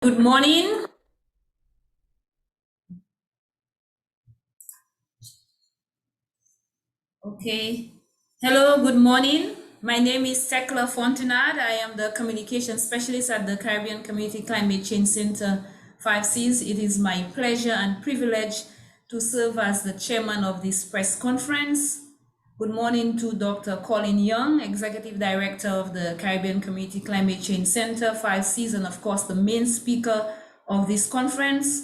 Good morning. Okay. Hello, good morning. My name is Tekla Fontenard. I am the communication specialist at the Caribbean Community Climate Change Center 5Cs. It is my pleasure and privilege to serve as the chairman of this press conference. Good morning to Dr. Colin Young, Executive Director of the Caribbean Community Climate Change Center 5Cs, and of course the main speaker of this conference.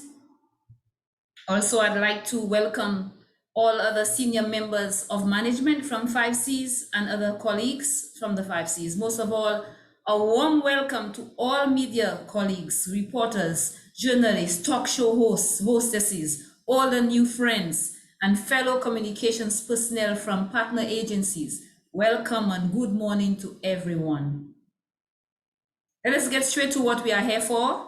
Also, I'd like to welcome all other senior members of management from 5Cs and other colleagues from the 5Cs. Most of all, a warm welcome to all media colleagues, reporters, journalists, talk show hosts, hostesses, all the new friends, and fellow communications personnel from partner agencies. Welcome and good morning to everyone. Let us get straight to what we are here for.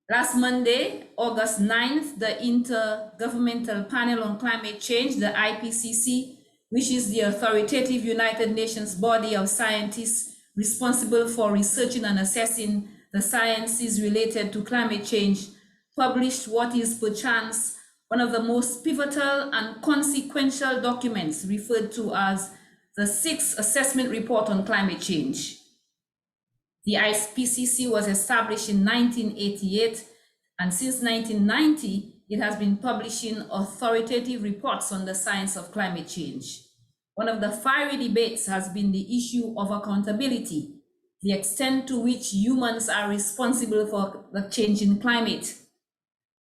Last Monday, August 9th, the Intergovernmental Panel on Climate Change, the Ipcc, which is the authoritative United Nations body of scientists responsible for researching and assessing the sciences related to climate change, published what is perchance one of the most pivotal and consequential documents referred to as the Sixth Assessment Report on Climate Change. The Ipcc was established in 1988, and since 1990, it has been publishing authoritative reports on the science of climate change. One of the fiery debates has been the issue of accountability, the extent to which humans are responsible for the changing climate.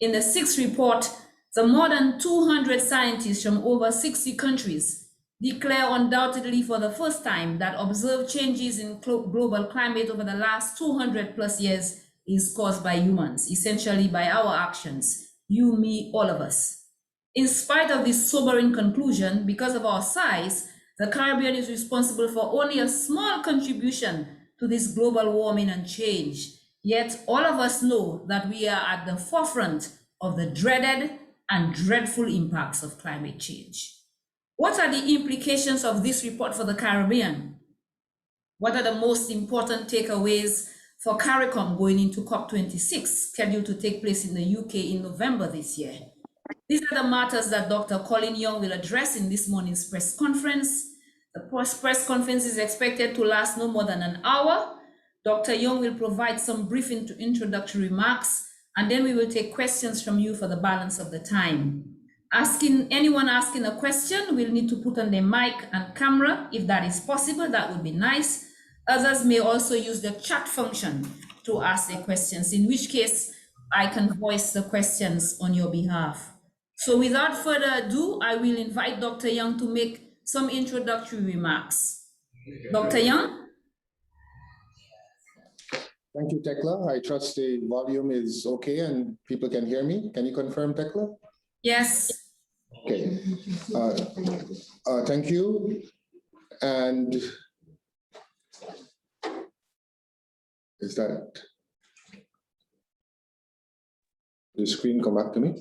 In the sixth report, the more than 200 scientists from over 60 countries declare undoubtedly for the first time that observed changes in global climate over the last 200 plus years is caused by humans, essentially by our actions, you, me, all of us. In spite of this sobering conclusion, because of our size, the Caribbean is responsible for only a small contribution to this global warming and change. Yet all of us know that we are at the forefront of the dreaded and dreadful impacts of climate change. What are the implications of this report for the Caribbean? What are the most important takeaways for CARICOM going into COP26, scheduled to take place in the UK in November this year? These are the matters that Dr. Colin Young will address in this morning's press conference. The press conference is expected to last no more than an hour. Dr. Young will provide some brief introductory remarks, and then we will take questions from you for the balance of the time. Anyone asking a question will need to put on their mic and camera. If that is possible, that would be nice. Others may also use the chat function to ask their questions, in which case I can voice the questions on your behalf. So without further ado, I will invite Dr. Young to make some introductory remarks. Dr. Young? Thank you, Tekla. I trust the volume is okay and people can hear me. Can you confirm, Tekla? Yes. Okay. Thank you. And is that the screen come back to me?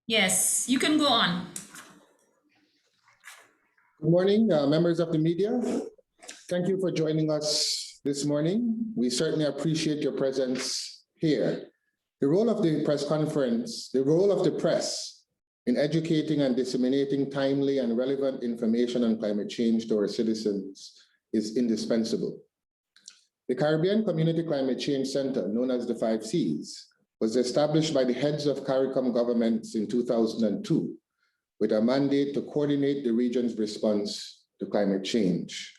Yes, you can go on. Good morning, members of the media. Thank you for joining us this morning. We certainly appreciate your presence here. The role of the press conference, the role of the press in educating and disseminating timely and relevant information on climate change to our citizens is indispensable. The Caribbean Community Climate Change Center, known as the 5Cs, was established by the heads of CARICOM governments in 2002 with a mandate to coordinate the region's response to climate change.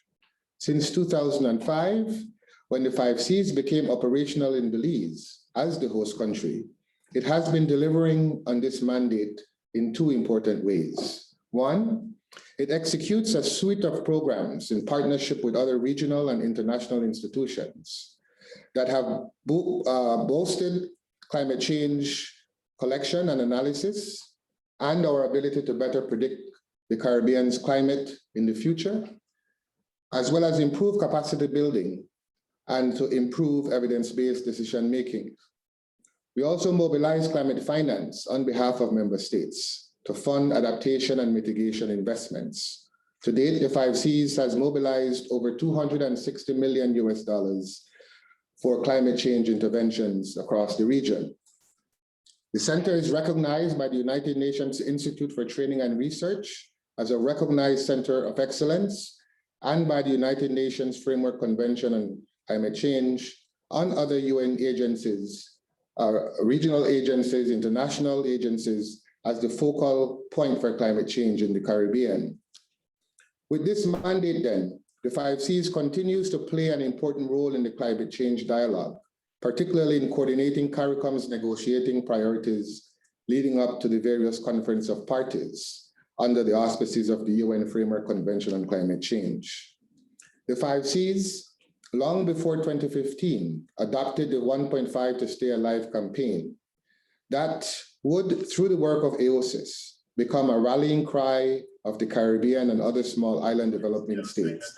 Since 2005, when the 5Cs became operational in Belize as the host country, it has been delivering on this mandate in two important ways. One, it executes a suite of programs in partnership with other regional and international institutions that have bolstered climate change collection and analysis and our ability to better predict the Caribbean's climate in the future, as well as improve capacity building and to improve evidence-based decision-making. We also mobilize climate finance on behalf of member states to fund adaptation and mitigation investments. To date, the 5Cs has mobilized over $260 million for climate change interventions across the region. The center is recognized by the United Nations Institute for Training and Research as a recognized center of excellence and by the United Nations Framework Convention on Climate Change and other UN agencies, regional agencies, international agencies as the focal point for climate change in the Caribbean. With this mandate then, the 5Cs continues to play an important role in the climate change dialogue, particularly in coordinating CARICOM's negotiating priorities leading up to the various conference of parties under the auspices of the UN Framework Convention on Climate Change. The 5Cs, long before 2015, adopted the 1.5 to Stay Alive campaign that would, through the work of AOSIS, become a rallying cry of the Caribbean and other small island developing states.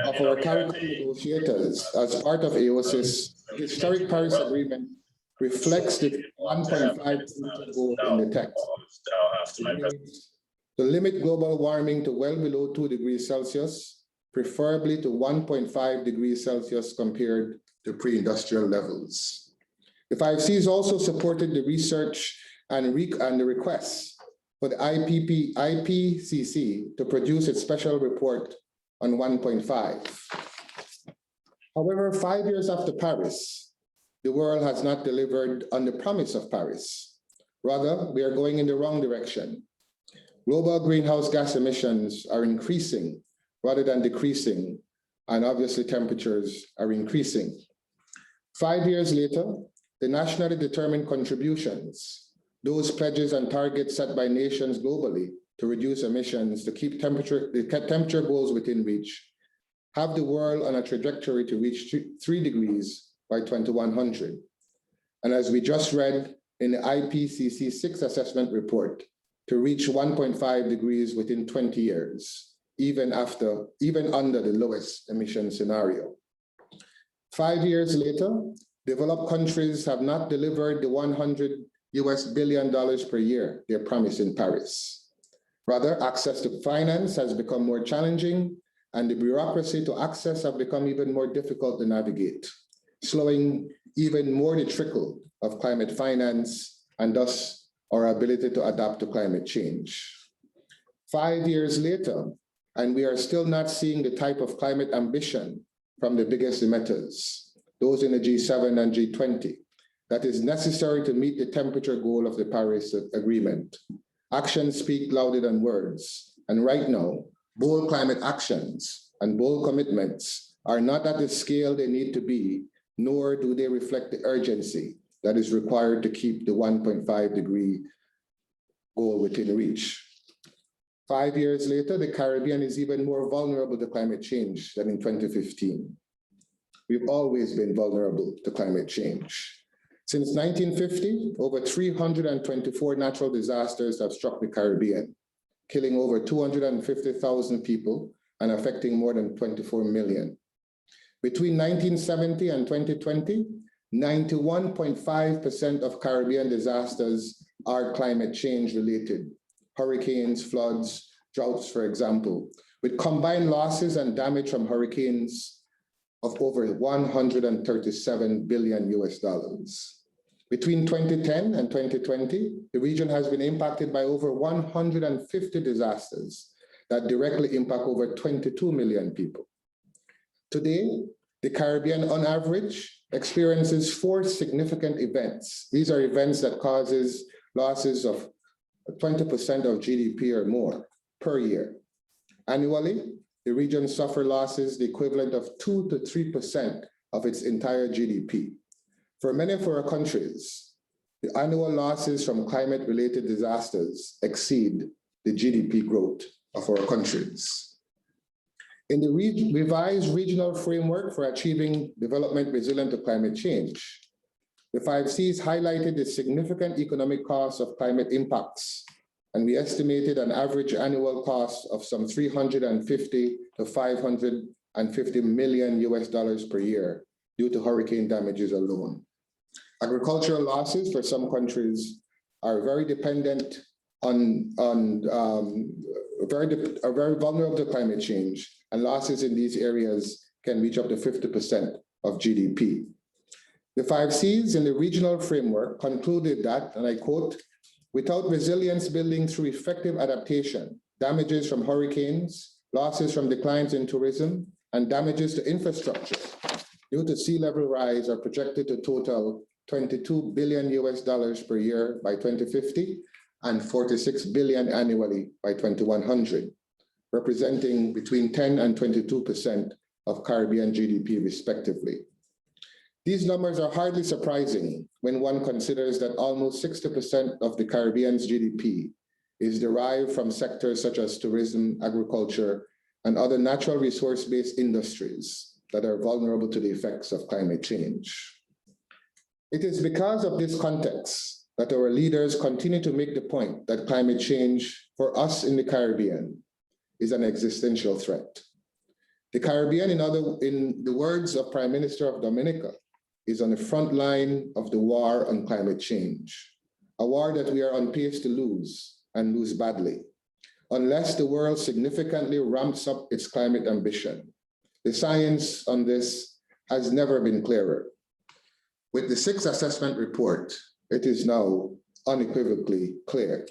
Of our CARICOM negotiators, as part of AOSIS, the historic Paris Agreement reflects the 1.5 goal in the text. To limit global warming to well below 2 degrees Celsius, preferably to 1.5 degrees Celsius compared to pre-industrial levels. The 5Cs also supported the research and the requests for the Ipcc to produce its special report on 1.5. However, 5 years after Paris, the world has not delivered on the promise of Paris. Rather, we are going in the wrong direction. Global greenhouse gas emissions are increasing rather than decreasing, and obviously temperatures are increasing. 5 years later, the nationally determined contributions, those pledges and targets set by nations globally to reduce emissions, to keep temperature goals within reach, have the world on a trajectory to reach 3 degrees by 2100. And as we just read in the IPCC 6 assessment report, to reach 1.5 degrees within 20 years, even under the lowest emission scenario. 5 years later, developed countries have not delivered the $100 billion per year they promised in Paris. Rather, access to finance has become more challenging, and the bureaucracy to access have become even more difficult to navigate, slowing even more the trickle of climate finance and thus our ability to adapt to climate change. 5 years later, and we are still not seeing the type of climate ambition from the biggest emitters, those in the G7 and G20, that is necessary to meet the temperature goal of the Paris Agreement. Actions speak louder than words, and right now, bold climate actions and bold commitments are not at the scale they need to be, nor do they reflect the urgency that is required to keep the 1.5 degree goal within reach. 5 years later, the Caribbean is even more vulnerable to climate change than in 2015. We've always been vulnerable to climate change. Since 1950, over 324 natural disasters have struck the Caribbean, killing over 250,000 people and affecting more than 24 million. Between 1970 and 2020, 91.5% of Caribbean disasters are climate change related. Hurricanes, floods, droughts, for example, with combined losses and damage from hurricanes of over $137 billion. Between 2010 and 2020, the region has been impacted by over 150 disasters that directly impact over 22 million people. Today, the Caribbean, on average, experiences 4 significant events. These are events that causes losses of 20% of GDP or more per year. Annually, the region suffers losses the equivalent of 2 to 3% of its entire GDP. For many of our countries, the annual losses from climate-related disasters exceed the GDP growth of our countries. In the revised regional framework for achieving development resilient to climate change, the 5Cs highlighted the significant economic costs of climate impacts, and we estimated an average annual cost of some $350 to $550 million per year due to hurricane damages alone. Agricultural losses for some countries are very dependent are very vulnerable to climate change and losses in these areas can reach up to 50% of GDP. The 5 Cs in the regional framework concluded that, and I quote, without resilience building through effective adaptation, damages from hurricanes, losses from declines in tourism, and damages to infrastructure due to sea level rise are projected to total $22 billion per year by 2050 and $46 billion annually by 2100, representing between 10 and 22% of Caribbean GDP respectively. These numbers are hardly surprising when one considers that almost 60% of the Caribbean's GDP is derived from sectors such as tourism, agriculture, and other natural resource-based industries that are vulnerable to the effects of climate change. It is because of this context that our leaders continue to make the point that climate change for us in the Caribbean is an existential threat. The Caribbean, in the words of Prime Minister of Dominica, is on the front line of the war on climate change, a war that we are on pace to lose and lose badly, unless the world significantly ramps up its climate ambition. The science on this has never been clearer. With the 6th assessment report, it is now unequivocally clear.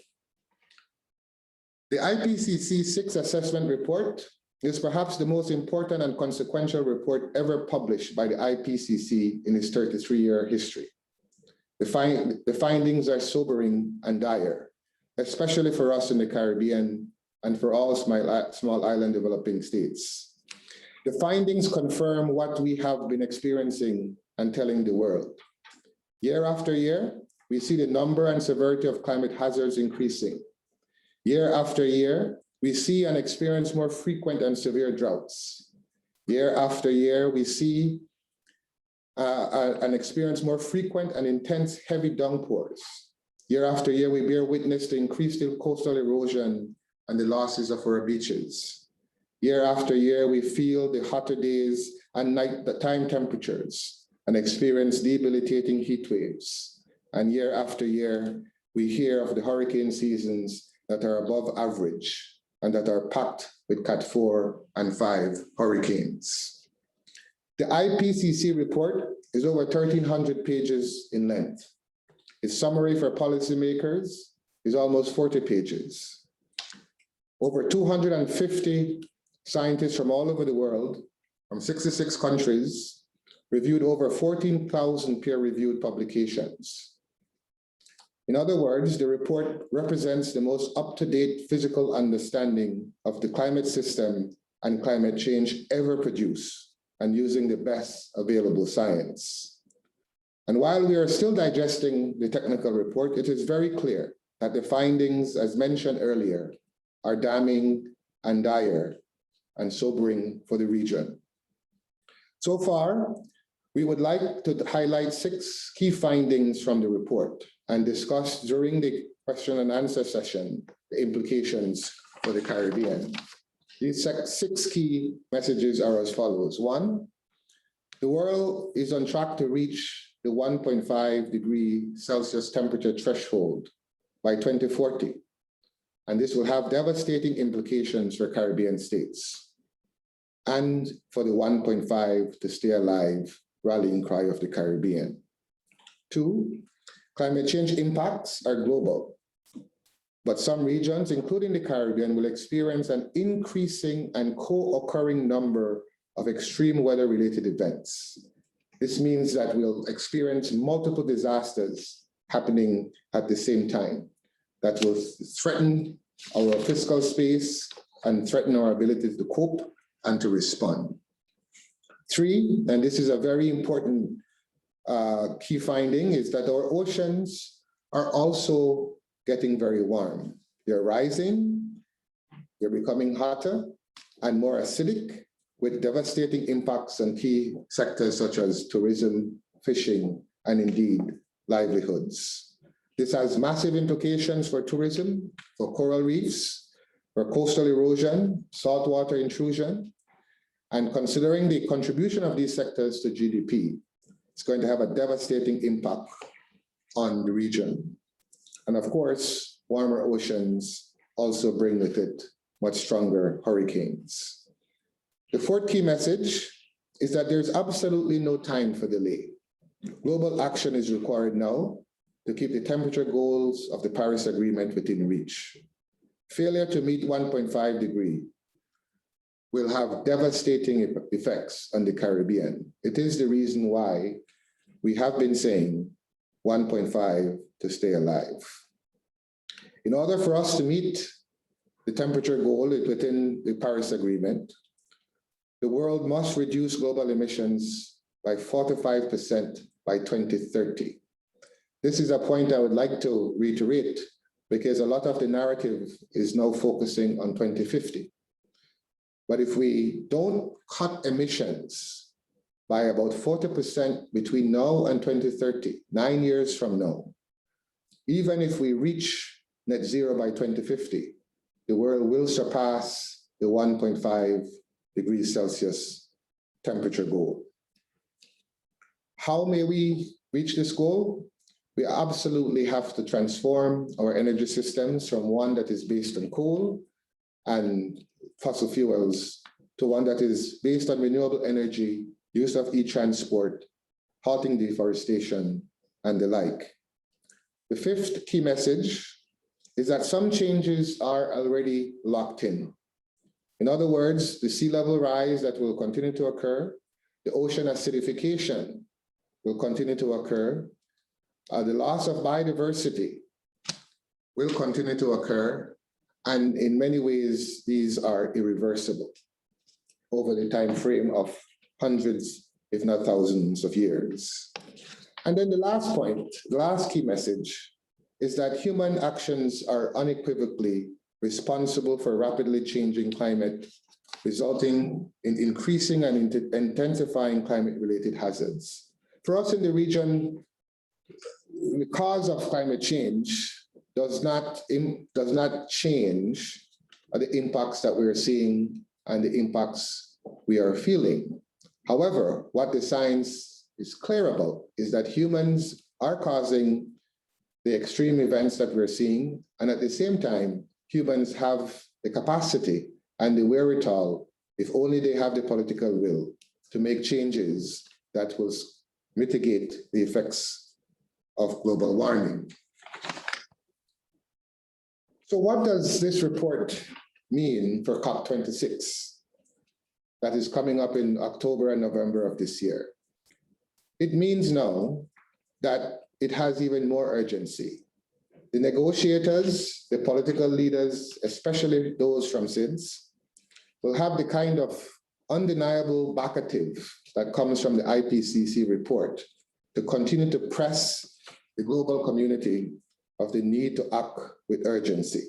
The Ipcc 6th assessment report is perhaps the most important and consequential report ever published by the Ipcc in its 33-year history. The findings are sobering and dire, especially for us in the Caribbean and for all small island developing states. The findings confirm what we have been experiencing and telling the world. Year after year, we see the number and severity of climate hazards increasing. Year after year, we see and experience more frequent and severe droughts. Year after year, we see and experience more frequent and intense heavy downpours. Year after year, we bear witness to increased coastal erosion and the losses of our beaches. Year after year, we feel the hotter days and nighttime temperatures and experience debilitating heat waves. And year after year, we hear of the hurricane seasons that are above average and that are packed with Cat 4 and 5 hurricanes. The Ipcc report is over 1,300 pages in length. Its summary for policymakers is almost 40 pages. Over 250 scientists from all over the world, from 66 countries, reviewed over 14,000 peer-reviewed publications. In other words, the report represents the most up-to-date physical understanding of the climate system and climate change ever produced, and using the best available science. And while we are still digesting the technical report, it is very clear that the findings, as mentioned earlier, are damning and dire and sobering for the region. So far, we would like to highlight 6 key findings from the report and discuss during the question and answer session the implications for the Caribbean. These 6 key messages are as follows. 1, the world is on track to reach the 1.5 degree Celsius temperature threshold by 2040. And this will have devastating implications for Caribbean states and for the 1.5 to stay alive rallying cry of the Caribbean. 2, climate change impacts are global, but some regions, including the Caribbean, will experience an increasing and co-occurring number of extreme weather-related events. This means that we'll experience multiple disasters happening at the same time that will threaten our fiscal space and threaten our ability to cope and to respond. 3, and this is a very important key finding, is that our oceans are also getting very warm. They're rising, they're becoming hotter and more acidic, with devastating impacts on key sectors such as tourism, fishing, and indeed livelihoods. This has massive implications for tourism, for coral reefs, for coastal erosion, saltwater intrusion, and considering the contribution of these sectors to GDP, it's going to have a devastating impact on the region. And of course, warmer oceans also bring with it much stronger hurricanes. The fourth key message is that there's absolutely no time for delay. Global action is required now to keep the temperature goals of the Paris Agreement within reach. Failure to meet 1.5 degrees will have devastating effects on the Caribbean. It is the reason why we have been saying 1.5 to stay alive. In order for us to meet the temperature goal within the Paris Agreement, the world must reduce global emissions by 45% by 2030. This is a point I would like to reiterate because a lot of the narrative is now focusing on 2050. But if we don't cut emissions by about 40% between now and 2030, 9 years from now, even if we reach net zero by 2050, the world will surpass the 1.5 degrees Celsius temperature goal. How may we reach this goal? We absolutely have to transform our energy systems from one that is based on coal and fossil fuels to one that is based on renewable energy, use of e-transport, halting deforestation, and the like. The fifth key message is that some changes are already locked in. In other words, the sea level rise that will continue to occur, the ocean acidification will continue to occur, the loss of biodiversity will continue to occur, and in many ways, these are irreversible over the time frame of hundreds, if not thousands of years. And then the last point, the last key message, is that human actions are unequivocally responsible for rapidly changing climate, resulting in increasing and intensifying climate-related hazards. For us in the region, the cause of climate change does not change the impacts that we're seeing and the impacts we are feeling. However, what the science is clear about is that humans are causing the extreme events that we're seeing, and at the same time, humans have the capacity and the wherewithal, if only they have the political will, to make changes that will mitigate the effects of global warming. So what does this report mean for COP26 that is coming up in October and November of this year? It means now that it has even more urgency. The negotiators, the political leaders, especially those from SIDS, will have the kind of undeniable backative that comes from the Ipcc report to continue to press the global community of the need to act with urgency.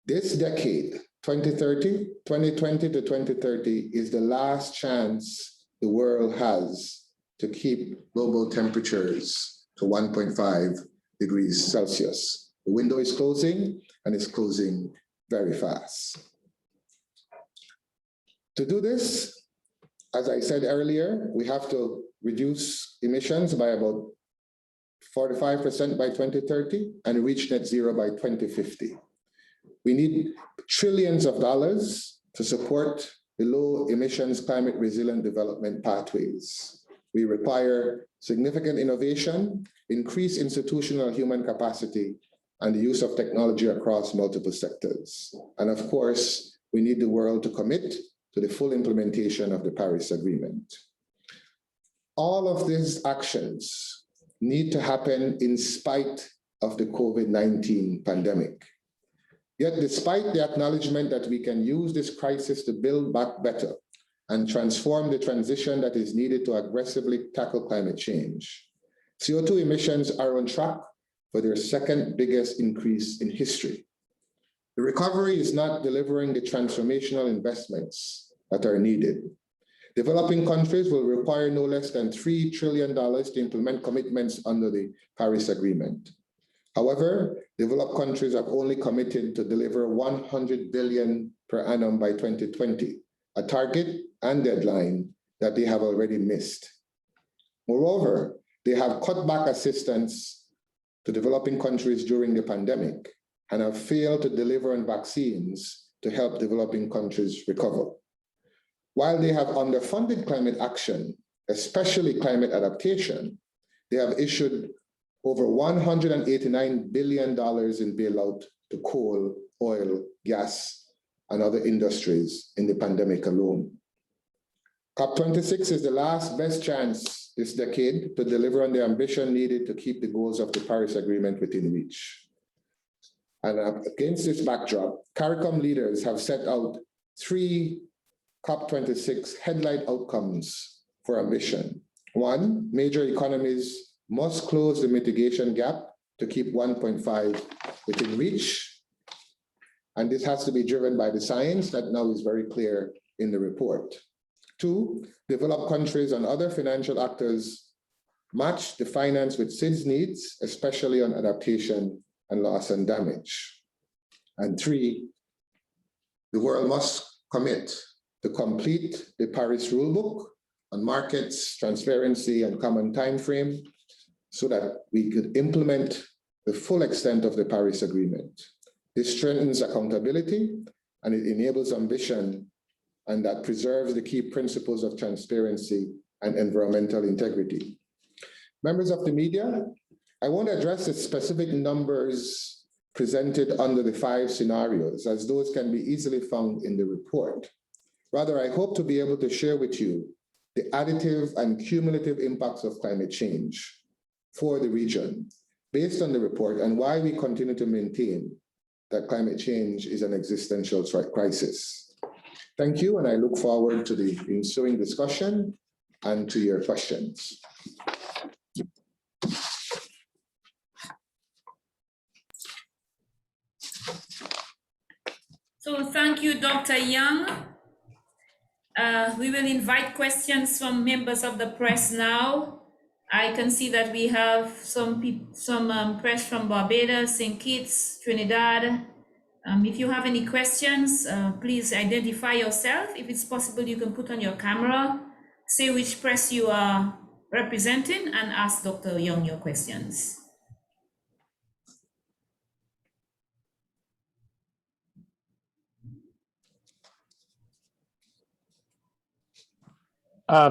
This decade, 2020 to 2030, is the last chance the world has to keep global temperatures to 1.5 degrees Celsius. The window is closing, and it's closing very fast. To do this, as I said earlier, we have to reduce emissions by about 45% by 2030 and reach net zero by 2050. We need trillions of dollars to support the low emissions climate resilient development pathways. We require significant innovation, increased institutional human capacity, and the use of technology across multiple sectors. And of course, we need the world to commit to the full implementation of the Paris Agreement. All of these actions need to happen in spite of the COVID-19 pandemic. Yet despite the acknowledgement that we can use this crisis to build back better and transform the transition that is needed to aggressively tackle climate change, CO2 emissions are on track for their second biggest increase in history. The recovery is not delivering the transformational investments that are needed. Developing countries will require no less than $3 trillion to implement commitments under the Paris Agreement. However, developed countries have only committed to deliver $100 billion per annum by 2020, a target and deadline that they have already missed. Moreover, they have cut back assistance to developing countries during the pandemic and have failed to deliver on vaccines to help developing countries recover. While they have underfunded climate action, especially climate adaptation, they have issued over $189 billion in bailout to coal, oil, gas, and other industries in the pandemic alone. COP26 is the last best chance this decade to deliver on the ambition needed to keep the goals of the Paris Agreement within reach. And against this backdrop, CARICOM leaders have set out 3 COP26 headline outcomes for ambition. 1, major economies must close the mitigation gap to keep 1.5 within reach. And this has to be driven by the science that now is very clear in the report. 2, developed countries and other financial actors match the finance with SIDS needs, especially on adaptation and loss and damage. And 3, the world must commit to complete the Paris rulebook on markets, transparency, and common time frame so that we could implement the full extent of the Paris Agreement. This strengthens accountability and it enables ambition, and that preserves the key principles of transparency and environmental integrity. Members of the media, I won't address the specific numbers presented under the 5 scenarios, as those can be easily found in the report. Rather, I hope to be able to share with you the additive and cumulative impacts of climate change for the region, based on the report, and why we continue to maintain that climate change is an existential crisis. Thank you, and I look forward to the ensuing discussion and to your questions. So thank you, Dr. Young. We will invite questions from members of the press now. I can see that we have some press from Barbados, St. Kitts, Trinidad. If you have any questions, please identify yourself. If it's possible, you can put on your camera, say which press you are representing, and ask Dr. Young your questions.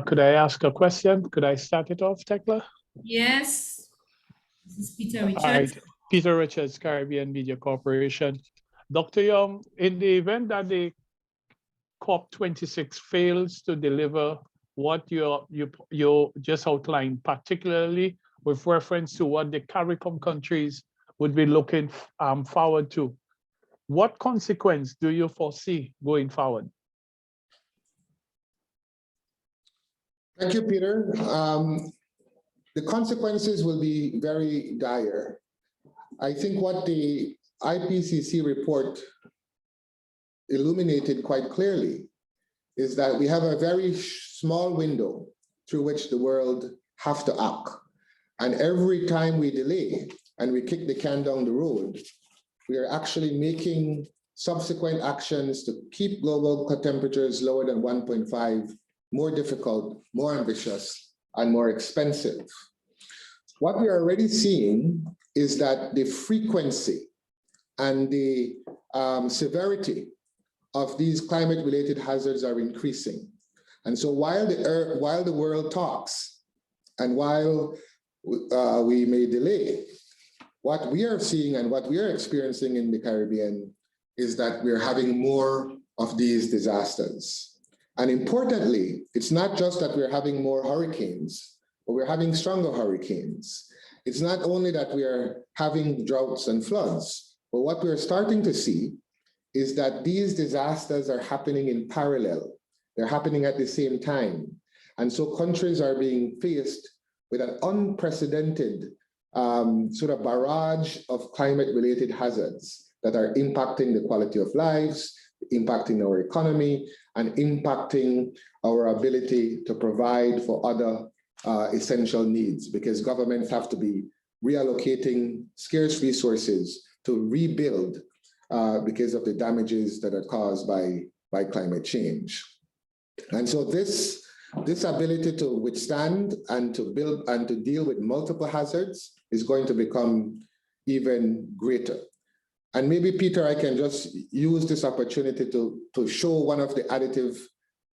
Could I ask a question? Could I start it off, Tekla? Yes. This is Peter Richards. All right. Peter Richards, Caribbean Media Corporation. Dr. Young, in the event that the COP26 fails to deliver what you just outlined, particularly with reference to what the CARICOM countries would be looking forward to, what consequence do you foresee going forward? Thank you, Peter. The consequences will be very dire. I think what the Ipcc report illuminated quite clearly is that we have a very small window through which the world have to act. And every time we delay and we kick the can down the road, we are actually making subsequent actions to keep global temperatures lower than 1.5 more difficult, more ambitious, and more expensive. What we are already seeing is that the frequency and the severity of these climate-related hazards are increasing. And so while the world talks, and while we may delay, what we are seeing and what we are experiencing in the Caribbean is that we're having more of these disasters. And importantly, it's not just that we're having more hurricanes, but we're having stronger hurricanes. It's not only that we are having droughts and floods, but what we're starting to see is that these disasters are happening in parallel. They're happening at the same time. And so countries are being faced with an unprecedented sort of barrage of climate-related hazards that are impacting the quality of lives, impacting our economy, and impacting our ability to provide for other essential needs, because governments have to be reallocating scarce resources to rebuild because of the damages that are caused by climate change. And so this ability to withstand and to build and to deal with multiple hazards is going to become even greater. And maybe, Peter, I can just use this opportunity to show one of the additive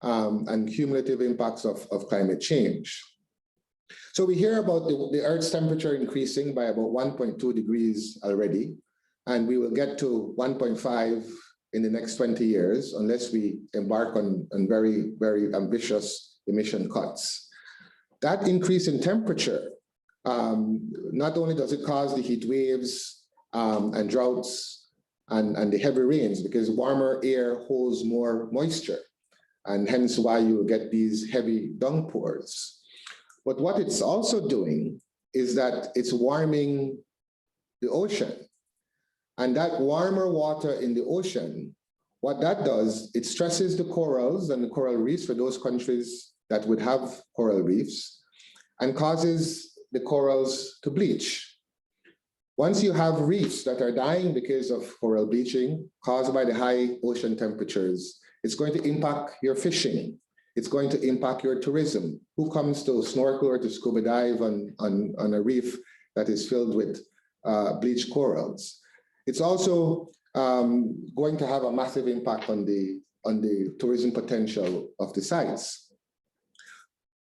and cumulative impacts of climate change. So we hear about the Earth's temperature increasing by about 1.2 degrees already, and we will get to 1.5 in the next 20 years unless we embark on very, very ambitious emission cuts. That increase in temperature, not only does it cause the heat waves and droughts and the heavy rains, because warmer air holds more moisture, and hence why you will get these heavy downpours. But what it's also doing is that it's warming the ocean. And that warmer water in the ocean, what that does, it stresses the corals and the coral reefs for those countries that would have coral reefs, and causes the corals to bleach. Once you have reefs that are dying because of coral bleaching caused by the high ocean temperatures, it's going to impact your fishing. It's going to impact your tourism. Who comes to snorkel or to scuba dive on a reef that is filled with bleached corals? It's also going to have a massive impact on the tourism potential of the sites.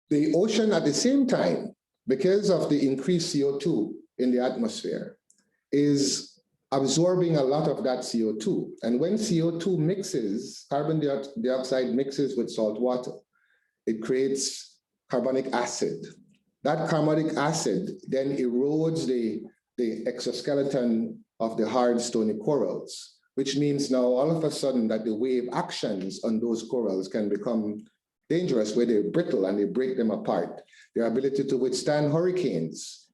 The ocean at the same time, because of the increased CO2 in the atmosphere, is absorbing a lot of that CO2. And when CO2 mixes, carbon dioxide mixes with salt water, it creates carbonic acid. That carbonic acid then erodes the exoskeleton of the hard stony corals, which means now all of a sudden that the wave actions on those corals can become dangerous, where they're brittle and they break them apart. Their ability to withstand hurricanes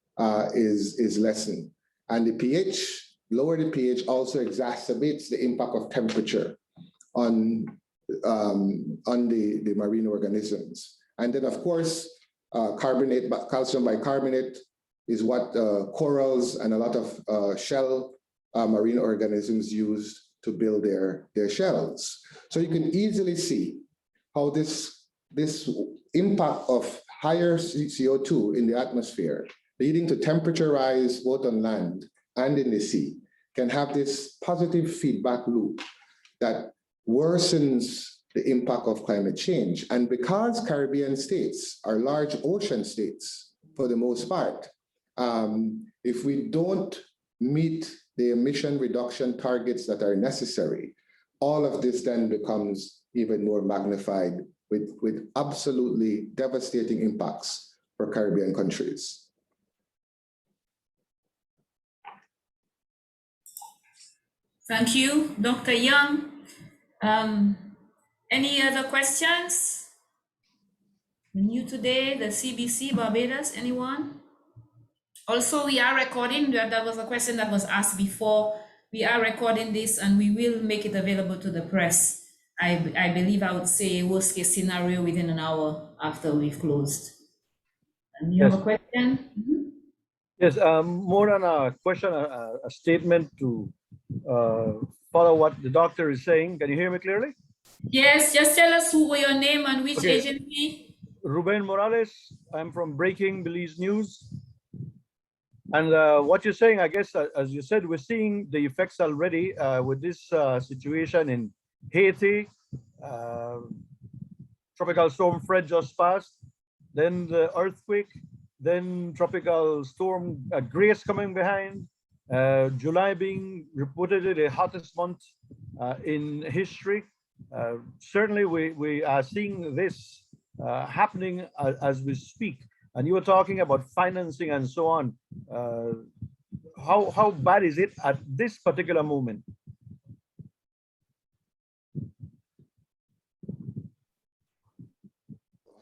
is lessened. And the pH, lower the pH also exacerbates the impact of temperature on the marine organisms. And then of course, calcium bicarbonate is what corals and a lot of shell marine organisms use to build their shells. So you can easily see how this impact of higher CO2 in the atmosphere, leading to temperature rise both on land and in the sea, can have this positive feedback loop that worsens the impact of climate change. And because Caribbean states are large ocean states for the most part, if we don't meet the emission reduction targets that are necessary, all of this then becomes even more magnified with absolutely devastating impacts for Caribbean countries. Thank you, Dr. Young. Any other questions? New today, the CBC, Barbados, anyone? Also, we are recording, that was a question that was asked before. We are recording this and we will make it available to the press. I believe I would say worst case scenario within an hour after we've closed. And you have a question? Mm-hmm. Yes, more than a question, a statement to follow what the doctor is saying. Can you hear me clearly? Yes, just tell us your name and which agency. Ruben Morales, I'm from Breaking Belize News. And what you're saying, I guess, as you said, we're seeing the effects already with this situation in Haiti. Tropical storm Fred just passed, then the earthquake, then tropical storm Grace coming behind, July being reportedly the hottest month in history. Certainly we are seeing this happening as we speak. And you were talking about financing and so on. How bad is it at this particular moment?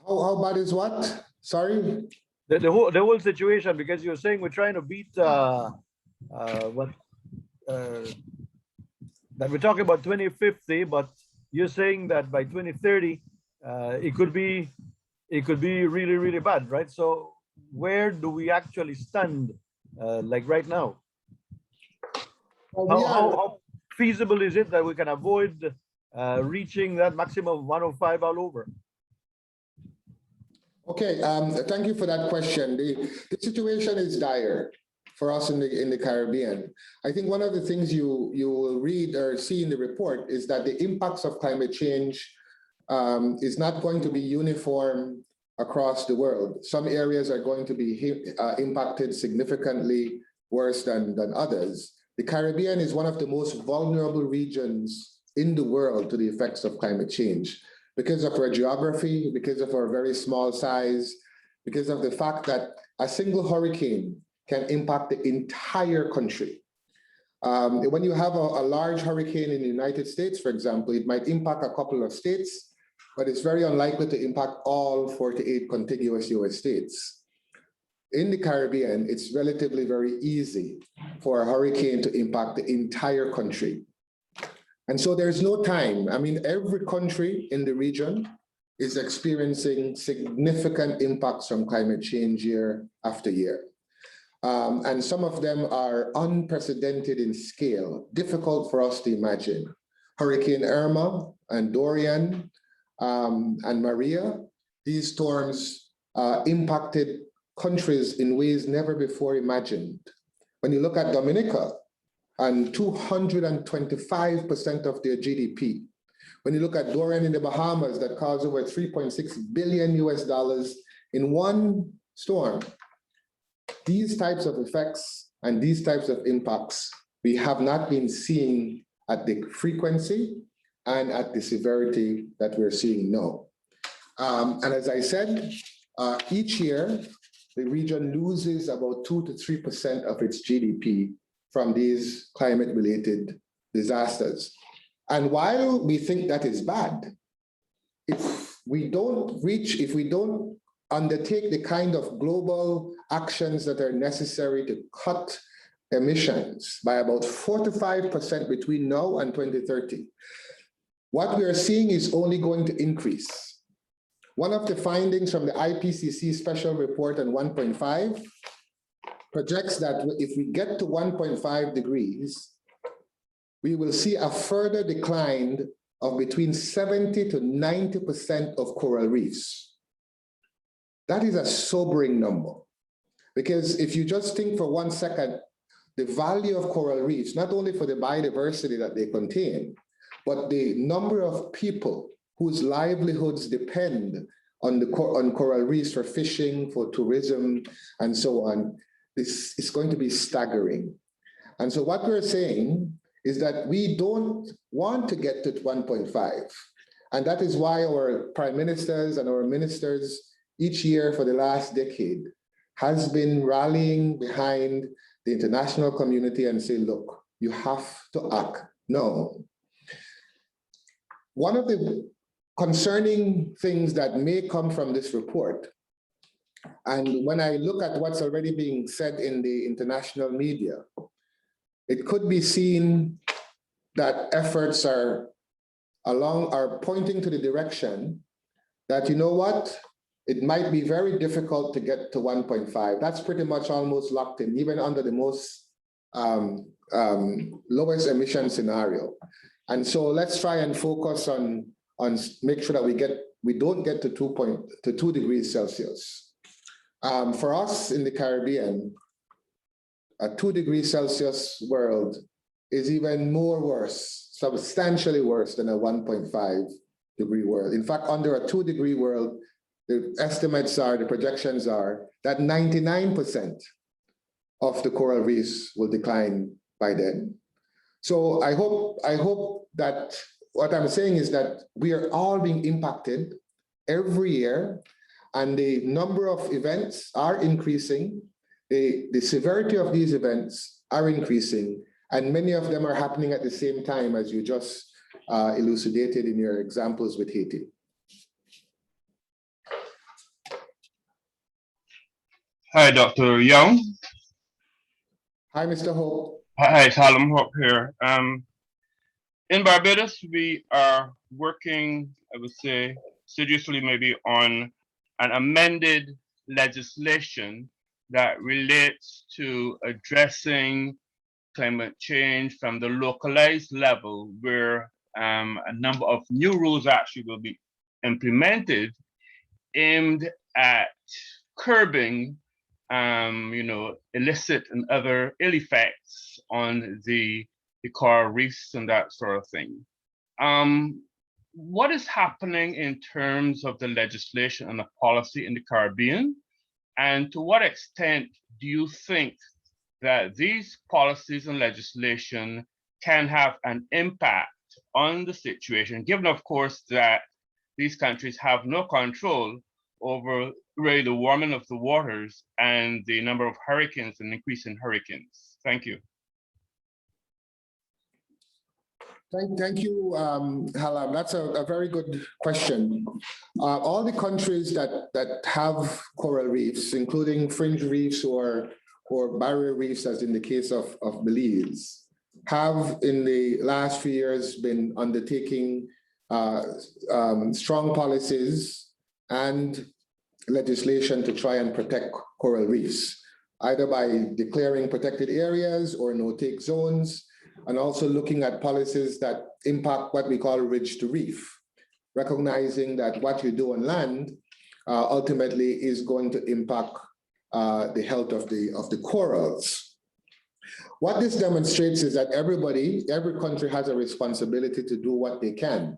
How bad is what? Sorry? The whole situation, because you're saying we're trying to beat that we're talking about 2050, but you're saying that by 2030 it could be really, really bad, right? So where do we actually stand like right now? How feasible is it that we can avoid reaching that maximum of 105 all over? Okay, thank you for that question. The situation is dire. for us in the Caribbean. I think one of the things you will read or see in the report is that the impacts of climate change is not going to be uniform across the world. Some areas are going to be impacted significantly worse than others. The Caribbean is one of the most vulnerable regions in the world to the effects of climate change because of our geography, because of our very small size, because of the fact that a single hurricane can impact the entire country. When you have a large hurricane in the United States, for example, it might impact a couple of states, but it's very unlikely to impact all 48 contiguous US states. In the Caribbean, it's relatively very easy for a hurricane to impact the entire country. And so there's no time. I mean, every country in the region is experiencing significant impacts from climate change year after year. And some of them are unprecedented in scale, difficult for us to imagine. Hurricane Irma and Dorian and Maria, these storms impacted countries in ways never before imagined. When you look at Dominica, and 225% of their GDP. When you look at Dorian in the Bahamas, that caused over $3.6 billion in one storm. These types of effects and these types of impacts, we have not been seeing at the frequency and at the severity that we're seeing now. And as I said, each year, the region loses about 2 to 3% of its GDP from these climate-related disasters. And while we think that is bad, if we don't undertake the kind of global actions that are necessary to cut emissions by about 4 to 5% between now and 2030, what we are seeing is only going to increase. One of the findings from the Ipcc special report on 1.5 projects that if we get to 1.5 degrees, we will see a further decline of between 70 to 90% of coral reefs. That is a sobering number, because if you just think for 1 second, the value of coral reefs, not only for the biodiversity that they contain, but the number of people whose livelihoods depend on coral reefs for fishing, for tourism, and so on, this is going to be staggering. And so what we're saying is that we don't want to get to 1.5. And that is why our prime ministers and our ministers each year for the last decade has been rallying behind the international community and say, look, you have to act now. One of the concerning things that may come from this report, and when I look at what's already being said in the international media, it could be seen that efforts are pointing to the direction that, you know what, it might be very difficult to get to 1.5. That's pretty much almost locked in, even under the most lowest emission scenario. And so let's try and focus on make sure that we don't get to 2 degrees Celsius. For us in the Caribbean, a 2 degrees Celsius world is even more worse, substantially worse than a 1.5 degree world. In fact, under a 2 degree world, the estimates are, the projections are that 99% of the coral reefs will decline by then. So I hope that what I'm saying is that we are all being impacted every year, and the number of events are increasing. The severity of these events are increasing, and many of them are happening at the same time, as you just elucidated in your examples with Haiti. Hi, Dr. Young. Hi, Mr. Hope. Hi, Colin Hope here. In Barbados, we are working, I would say, seriously maybe on an amended legislation that relates to addressing climate change from the localized level, where a number of new rules actually will be implemented aimed at curbing illicit and other ill effects on the coral reefs and that sort of thing. What is happening in terms of the legislation and the policy in the Caribbean? And to what extent do you think that these policies and legislation can have an impact on the situation, given, of course, that these countries have no control over really the warming of the waters and the number of hurricanes and increase in hurricanes? Thank you. Thank you, Halam. That's a very good question. All the countries that have coral reefs, including fringe reefs or barrier reefs, as in the case of Belize, have in the last few years been undertaking strong policies and legislation to try and protect coral reefs, either by declaring protected areas or no-take zones, and also looking at policies that impact what we call ridge to reef, recognizing that what you do on land ultimately is going to impact the health of the corals. What this demonstrates is that every country has a responsibility to do what they can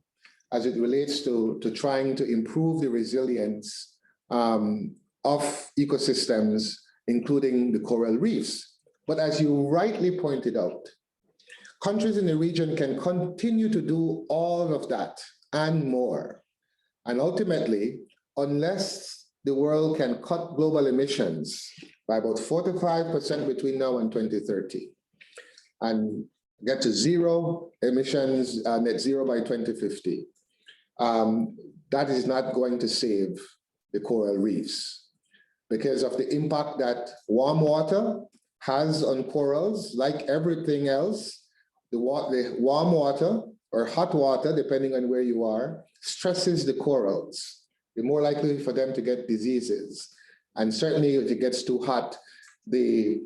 as it relates to trying to improve the resilience of ecosystems, including the coral reefs. But as you rightly pointed out, countries in the region can continue to do all of that and more. And ultimately, unless the world can cut global emissions by about 4 to 5% between now and 2030, and get to zero emissions, net zero by 2050, that is not going to save the coral reefs because of the impact that warm water has on corals. Like everything else, the warm water or hot water, depending on where you are, stresses the corals. You're more likely for them to get diseases. And certainly if it gets too hot, the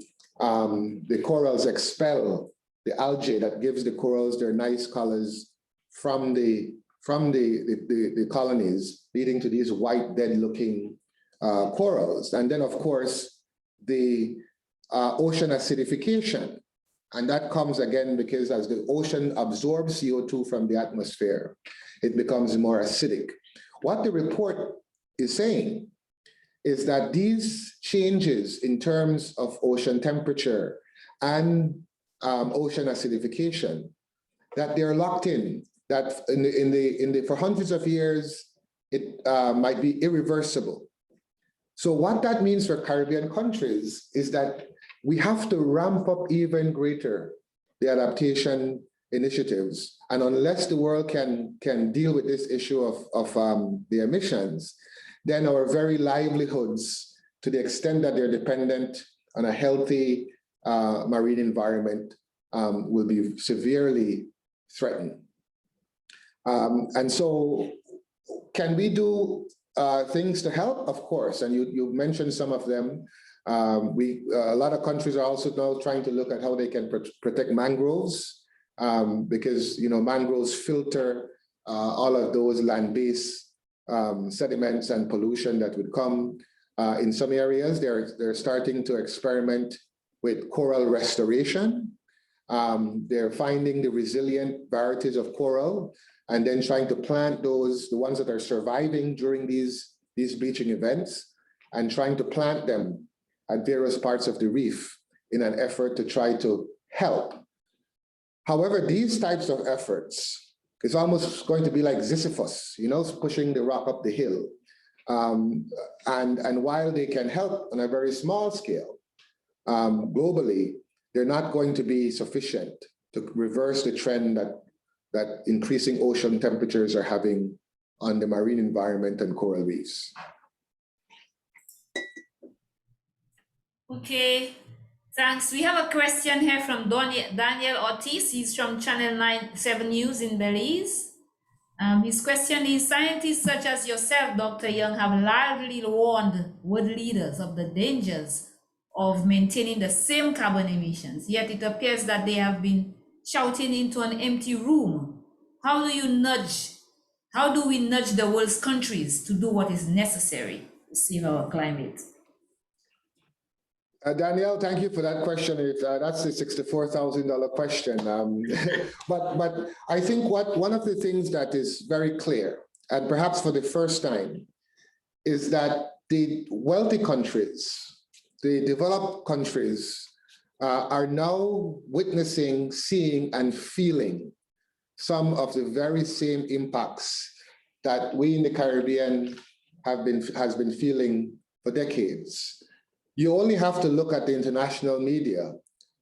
corals expel the algae that gives the corals their nice colors from the colonies, leading to these white, dead-looking corals. And then, of course, the ocean acidification. And that comes again because as the ocean absorbs CO2 from the atmosphere, it becomes more acidic. What the report is saying is that these changes in terms of ocean temperature and ocean acidification, that they're locked in, that for hundreds of years, it might be irreversible. So what that means for Caribbean countries is that we have to ramp up even greater the adaptation initiatives. And unless the world can deal with this issue of the emissions, then our very livelihoods, to the extent that they're dependent on a healthy marine environment, will be severely threatened. And so can we do things to help? Of course, and you mentioned some of them. A lot of countries are also now trying to look at how they can protect mangroves, because mangroves filter all of those land-based sediments and pollution that would come. In some areas, they're starting to experiment with coral restoration. They're finding the resilient varieties of coral and then trying to plant the ones that are surviving during these bleaching events, and trying to plant them at various parts of the reef in an effort to try to help. However, these types of efforts, it's almost going to be like Sisyphus, pushing the rock up the hill. And while they can help on a very small scale, globally, they're not going to be sufficient to reverse the trend that increasing ocean temperatures are having on the marine environment and coral reefs. Okay, thanks. We have a question here from Daniel Ortiz. He's from Channel 7 News in Belize. His question is, scientists such as yourself, Dr. Young, have loudly warned world leaders of the dangers of maintaining the same carbon emissions, yet it appears that they have been shouting into an empty room. How do we nudge the world's countries to do what is necessary to save our climate? Danielle, thank you for that question. That's the $64,000 question. But I think one of the things that is very clear, and perhaps for the first time, is that the wealthy countries, the developed countries, are now witnessing, seeing, and feeling some of the very same impacts that we in the Caribbean has been feeling for decades. You only have to look at the international media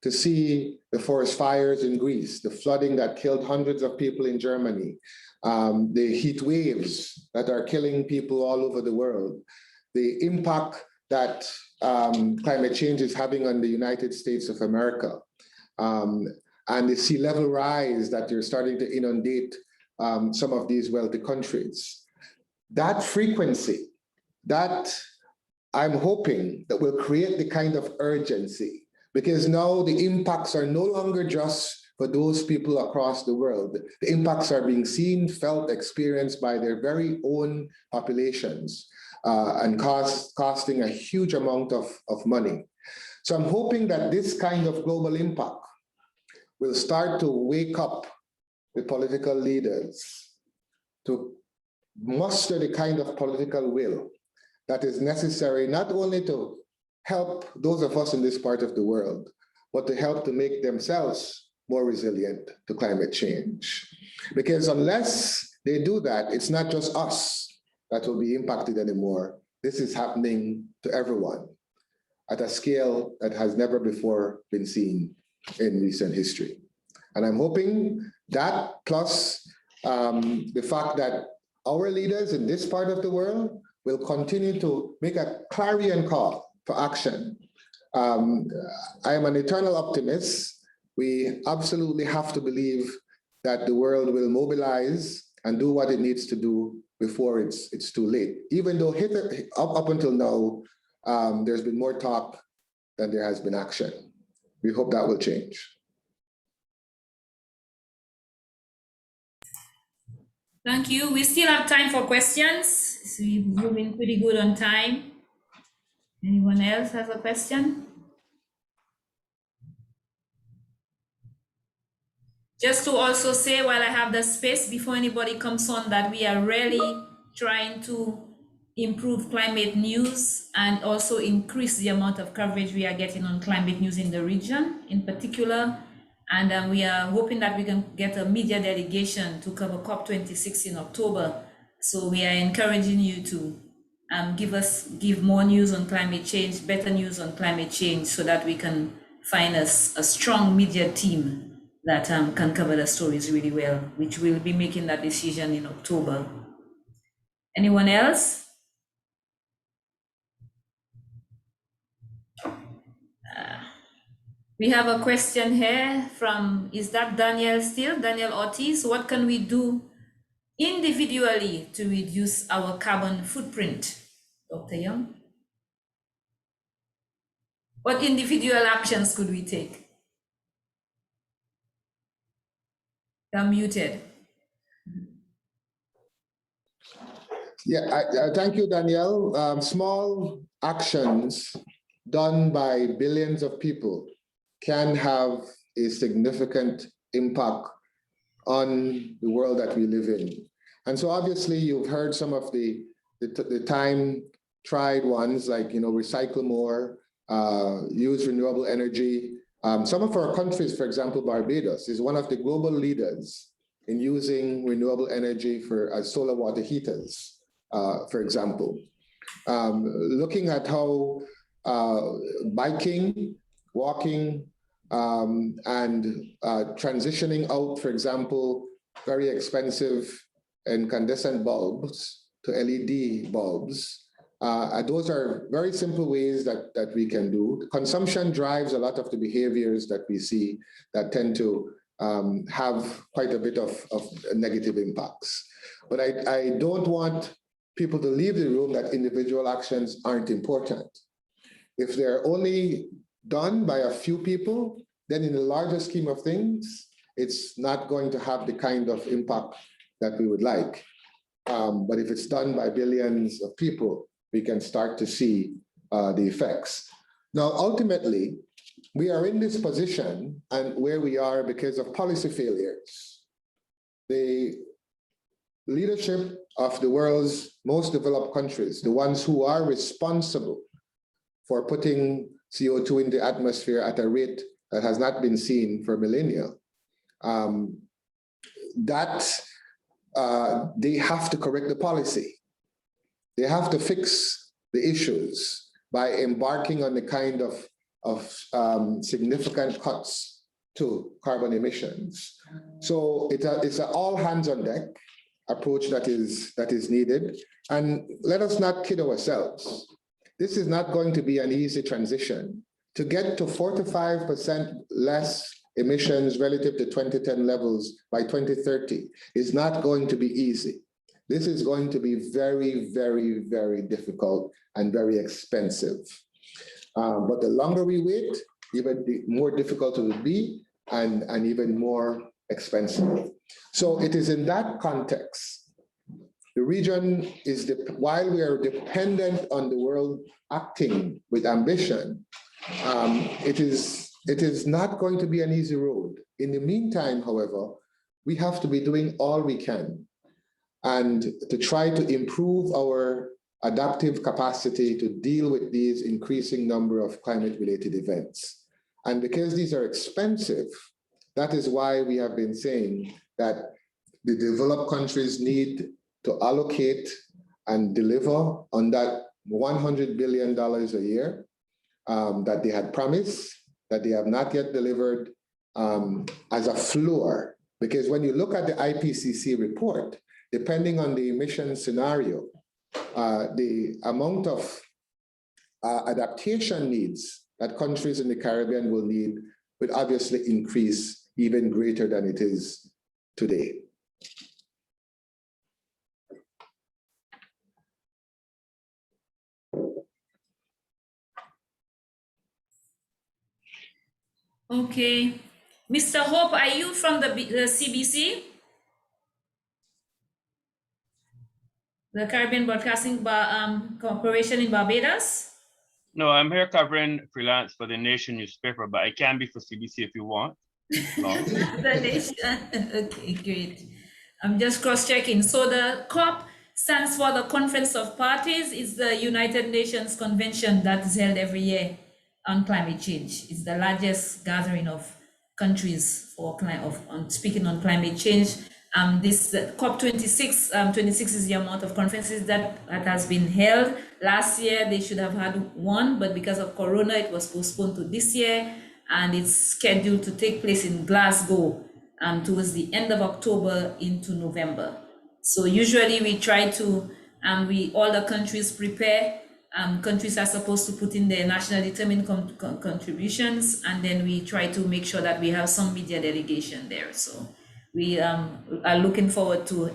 to see the forest fires in Greece, the flooding that killed hundreds of people in Germany, the heat waves that are killing people all over the world, the impact that climate change is having on the United States of America, and the sea level rise that you're starting to inundate some of these wealthy countries. That frequency, that I'm hoping that will create the kind of urgency, because now the impacts are no longer just for those people across the world. The impacts are being seen, felt, experienced by their very own populations and costing a huge amount of money. So I'm hoping that this kind of global impact will start to wake up the political leaders to muster the kind of political will that is necessary not only to help those of us in this part of the world, but to help to make themselves more resilient to climate change. Because unless they do that, it's not just us that will be impacted anymore. This is happening to everyone at a scale that has never before been seen in recent history. And I'm hoping that, plus the fact that our leaders in this part of the world will continue to make a clarion call for action. I am an eternal optimist. We absolutely have to believe that the world will mobilize and do what it needs to do before it's too late. Even though up until now, there's been more talk than there has been action. We hope that will change. Thank you. We still have time for questions. So we've been pretty good on time. Anyone else has a question? Just to also say, while I have the space before anybody comes on, that we are really trying to improve climate news and also increase the amount of coverage we are getting on climate news in the region in particular. And we are hoping that we can get a media delegation to cover COP26 in October. So we are encouraging you to give more news on climate change, better news on climate change, so that we can find a strong media team that can cover the stories really well, which will be making that decision in October. Anyone else? We have a question here from, is that Daniel still? Daniel Ortiz, what can we do individually to reduce our carbon footprint? Dr. Young? What individual actions could we take? You're muted. Yeah, thank you, Danielle. Small actions done by billions of people can have a significant impact on the world that we live in. And so obviously you've heard some of the time-tried ones, like, recycle more, use renewable energy. Some of our countries, for example, Barbados is one of the global leaders in using renewable energy as solar water heaters, for example. Looking at how biking, walking, and transitioning out, for example, very expensive incandescent bulbs to LED bulbs. Those are very simple ways that we can do. Consumption drives a lot of the behaviors that we see that tend to have quite a bit of negative impacts. But I don't want people to leave the room that individual actions aren't important. If they're only done by a few people, then in the larger scheme of things, it's not going to have the kind of impact that we would like. But if it's done by billions of people, we can start to see the effects. Now, ultimately, we are in this position and where we are because of policy failures. The leadership of the world's most developed countries, the ones who are responsible for putting CO2 in the atmosphere at a rate that has not been seen for millennia, they have to correct the policy. They have to fix the issues by embarking on the kind of significant cuts to carbon emissions. So it's an all hands on deck approach that is needed. And let us not kid ourselves. This is not going to be an easy transition. To get to 45% less emissions relative to 2010 levels by 2030 is not going to be easy. This is going to be very, very, very difficult and very expensive. But the longer we wait, even the more difficult it will be and even more expensive. So it is in that context, the region is, while we are dependent on the world acting with ambition, it is not going to be an easy road. In the meantime, however, we have to be doing all we can and to try to improve our adaptive capacity to deal with these increasing number of climate-related events. And because these are expensive, that is why we have been saying that the developed countries need to allocate and deliver on that $100 billion a year that they had promised, that they have not yet delivered as a floor. Because when you look at the Ipcc report, depending on the emission scenario, the amount of adaptation needs that countries in the Caribbean will need would obviously increase even greater than it is today. Okay. Mr. Hope, are you from the CBC? The Caribbean Broadcasting Corporation in Barbados? No, I'm here covering freelance for the Nation newspaper, but I can be for CBC if you want. No. The Nation. Okay, great. I'm just cross-checking. So the COP stands for the Conference of Parties. It's the United Nations Convention that is held every year on climate change. It's the largest gathering of countries for speaking on climate change. This COP26, 26 is the amount of conferences that has been held. Last year, they should have had one, but because of Corona, it was postponed to this year, and it's scheduled to take place in Glasgow towards the end of October into November. So usually we try to, all the countries prepare. Countries are supposed to put in their nationally determined contributions, and then we try to make sure that we have some media delegation there. So we are looking forward to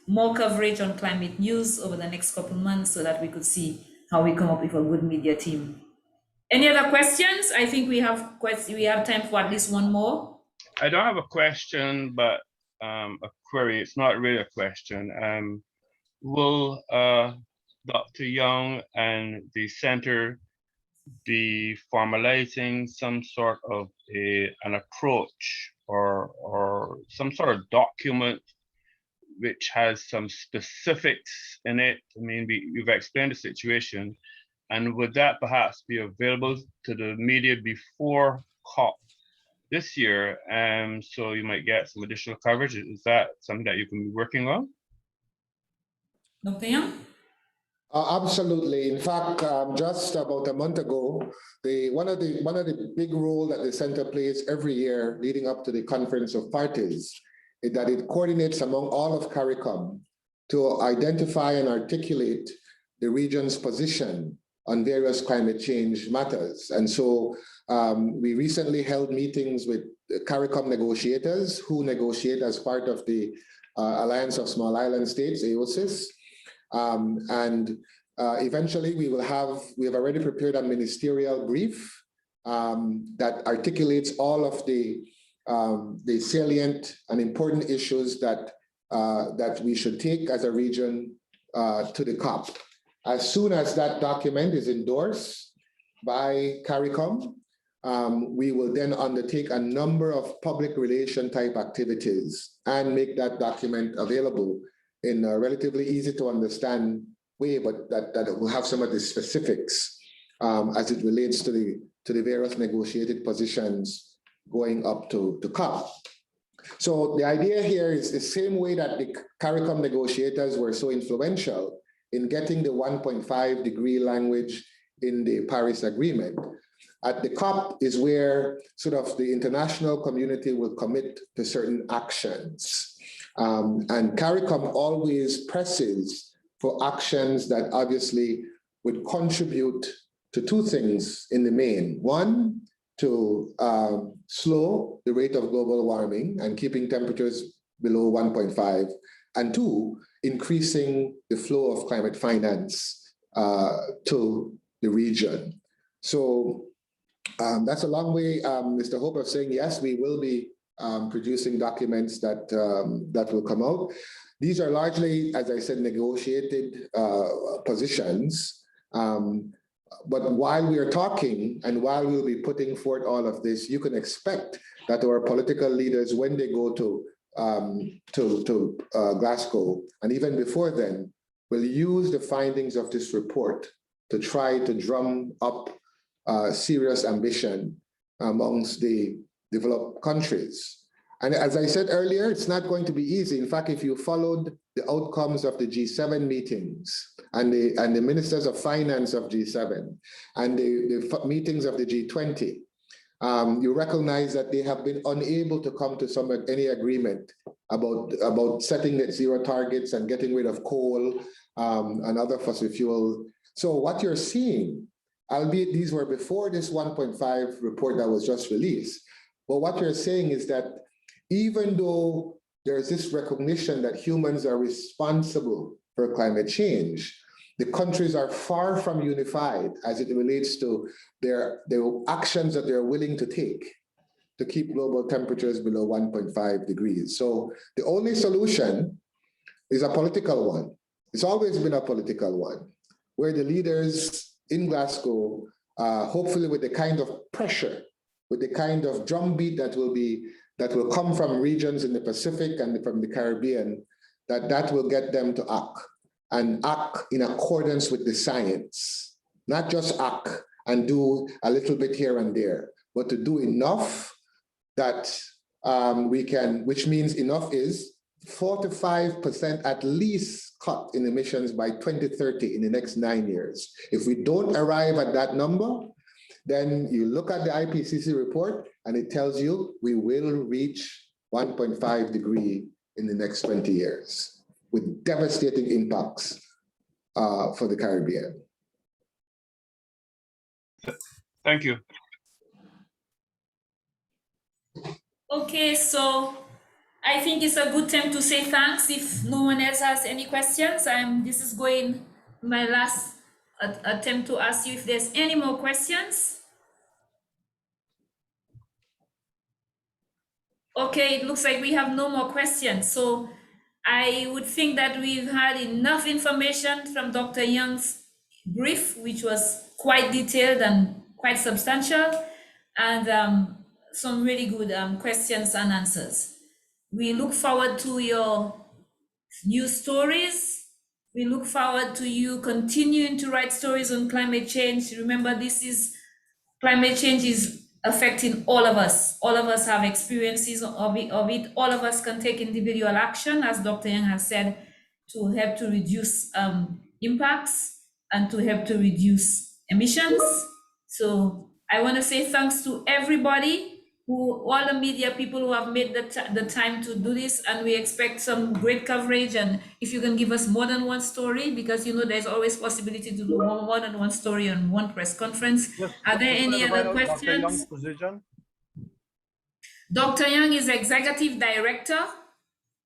more coverage on climate news over the next couple of months so that we could see how we come up with a good media team. Any other questions? I think we have time for at least one more. I don't have a question, but a query. It's not really a question. Will Dr. Young and the center be formalizing some sort of an approach or some sort of document which has some specifics in it? I mean, you've explained the situation, and would that perhaps be available to the media before COP this year? So you might get some additional coverage. Is that something that you can be working on? Dr. Young? Absolutely. In fact, just about a month ago, one of the big roles that the center plays every year leading up to the Conference of Parties is that it coordinates among all of CARICOM to identify and articulate the region's position on various climate change matters. And so we recently held meetings with CARICOM negotiators who negotiate as part of the Alliance of Small Island States, AOSIS. Eventually we have already prepared a ministerial brief that articulates all of the salient and important issues that we should take as a region to the COP. As soon as that document is endorsed, by CARICOM. We will then undertake a number of public relation type activities and make that document available in a relatively easy to understand way, but that will have some of the specifics as it relates to the various negotiated positions going up to COP. So the idea here is the same way that the CARICOM negotiators were so influential in getting the 1.5 degree language in the Paris Agreement. At the COP is where sort of the international community will commit to certain actions. And CARICOM always presses for actions that obviously would contribute to two things in the main. One, to slow the rate of global warming and keeping temperatures below 1.5. And two, increasing the flow of climate finance to the region. So that's a long way, Mr. Hope, of saying, yes, we will be producing documents that, that will come out. These are largely, as I said, negotiated positions. But while we are talking and while we'll be putting forth all of this, you can expect that our political leaders, when they go to Glasgow, and even before then, will use the findings of this report to try to drum up serious ambition amongst the developed countries. And as I said earlier, it's not going to be easy. In fact, if you followed the outcomes of the G7 meetings and the ministers of finance of G7 and the meetings of the G20, you recognize that they have been unable to come to any agreement about setting net zero targets and getting rid of coal and other fossil fuel. So what you're seeing, albeit these were before this 1.5 report that was just released, but what you're saying is that even though there's this recognition that humans are responsible for climate change, the countries are far from unified as it relates to their actions that they're willing to take to keep global temperatures below 1.5 degrees. So the only solution is a political one. It's always been a political one, where the leaders in Glasgow, hopefully with the kind of pressure, with the kind of drumbeat that will come from regions in the Pacific and from the Caribbean, that will get them to act, and act in accordance with the science. Not just act and do a little bit here and there, but to do enough that we can, which means enough is 45% at least cut in emissions by 2030 in the next 9 years. If we don't arrive at that number, then you look at the Ipcc report and it tells you we will reach 1.5 degree in the next 20 years with devastating impacts for the Caribbean. Thank you. Okay, so I think it's a good time to say thanks. If no one else has any questions, this is going my last attempt to ask you if there's any more questions. Okay, it looks like we have no more questions. So I would think that we've had enough information from Dr. Young's brief, which was quite detailed and quite substantial, and some really good questions and answers. We look forward to your new stories. We look forward to you continuing to write stories on climate change. Remember, climate change is affecting all of us. All of us have experiences of it. All of us can take individual action, as Dr. Young has said, to help to reduce impacts and to help to reduce emissions. So I want to say thanks to everybody, all the media people who have made the time to do this, and we expect some great coverage. And if you can give us more than one story, because there's always possibility to do more than one story on one press conference. Yes, Are there any other questions? Dr. Young's position? Dr. Young is Executive Director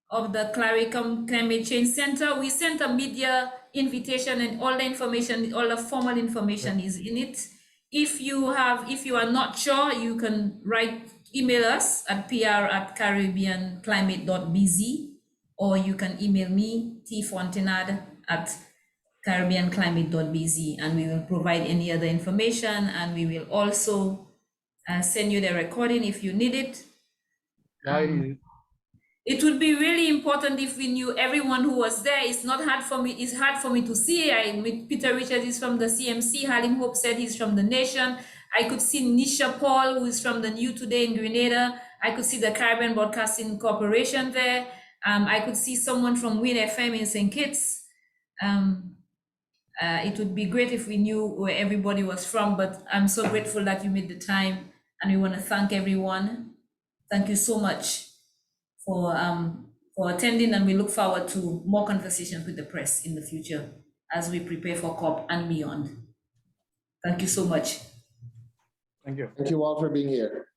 of the CARICOM Climate Change Center. We sent a media invitation, and all the information, all the formal information is in it. If you are not sure, you can email us at pr@caribbeanclimate.bz, or you can email me, tfontenad caribbeanclimate.bz, and we will provide any other information, and we will also send you the recording if you need it. It would be really important if we knew everyone who was there. It's not hard for me. It's hard for me to see. Peter Richards is from the CMC. Halim Hope said he's from the Nation. I could see Nisha Paul, who is from the New Today in Grenada. I could see the Caribbean Broadcasting Corporation there. I could see someone from WINN FM in St Kitts. It would be great if we knew where everybody was from, but I'm so grateful that you made the time, and we want to thank everyone. Thank you so much for attending, and we look forward to more conversations with the press in the future as we prepare for COP and beyond. Thank you so much. Thank you. Thank you all for being here.